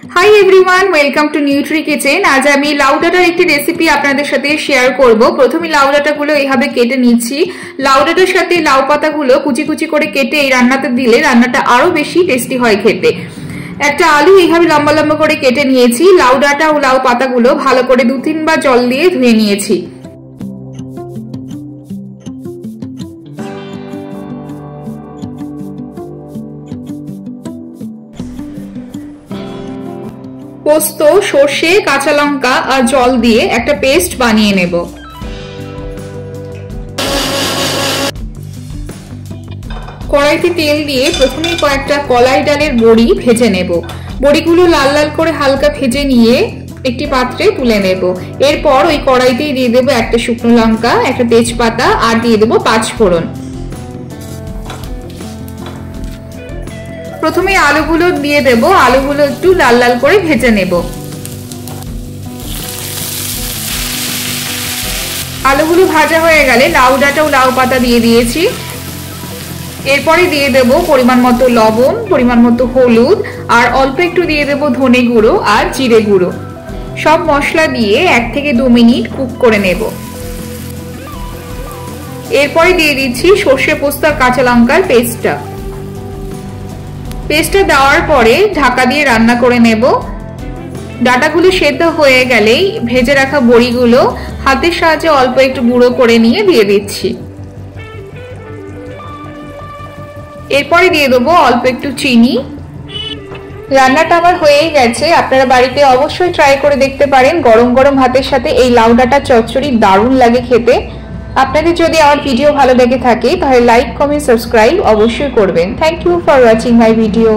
Hi everyone, welcome to Nutri kitchen. আজ আমি লাউ ডাঁটার একটি রেসিপি আপনাদের সাথে শেয়ার করব। প্রথমে লাউ ডাঁটাগুলো এইভাবে কেটে নিচ্ছি। লাউ ডাঁটার সাথে লাউ পাতাগুলো কুচি কুচি করে কেটে এই রান্নাতে দিলে রান্নাটা আরো বেশি টেস্টি হয় খেতে। একটা আলু এইভাবে লম্বা লম্বা করে কেটে নিয়েছি। লাউ ডাঁটা ও লাউ পাতাগুলো ভালো করে 2-3 বার জল দিয়ে ধুয়ে নিয়েছি। পোস্ত, সর্ষে, কাঁচা লঙ্কা আর জল দিয়ে একটা পেস্ট বানিয়ে নেব। কড়াইতে তেল দিয়ে প্রথমেই কয়েকটা কলাই ডালের বড়ি ভেজে নেব। বড়িগুলো লাল লাল করে হালকা ভেজে নিয়ে একটি পাত্রে তুলে নেব। এরপর ওই কড়াইতেই দিয়ে দেবো একটা শুকনো লঙ্কা, একটা তেজপাতা আর দিয়ে দেবো 5 ফোড়ন। প্রথমে আলুগুলো দিয়ে দেব। আলুগুলো একটু লাল লাল করে ভেজে নেব। আলুগুলো ভাজা হয়ে গেলে লাউ ডাঁটা ও লাউ পাতা দিয়ে দিয়েছি। এরপরে দিয়ে দেব পরিমাণ মতো লবণ, পরিমাণ মতো হলুদ আর অল্প একটু দিয়ে দেব ধনে গুঁড়ো আর জিরে গুঁড়ো। সব মশলা দিয়ে 1 থেকে 2 মিনিট কুক করে নেব। এরপরে দিয়ে দিচ্ছি সর্ষে, পোস্ত আর কাঁচা লঙ্কার পেস্টটা দেওয়ার পরে ঢাকা দিয়ে রান্না করে নেব। ডাঁটাগুলো সেদ্ধ হয়ে গেলেই ভেজে রাখা বড়িগুলো হাতের সাহায্যে অল্প একটু গুঁড়ো করে নিয়ে দিয়ে দিচ্ছি। এরপরে দিয়ে দেবো অল্প একটু চিনি। রান্নাটা আমার হয়েই গেছে। আপনারা বাড়িতে অবশ্যই ট্রাই করে দেখতে পারেন। গরম গরম ভাতের সাথে এই লাউ ডাঁটা চচ্চড়ি দারুণ লাগে খেতে। আপনাদের যদি আমার ভিডিও ভালো লেগে থাকে তাহলে লাইক, কমেন্ট, সাবস্ক্রাইব অবশ্যই করবেন। Thank you for watching my video.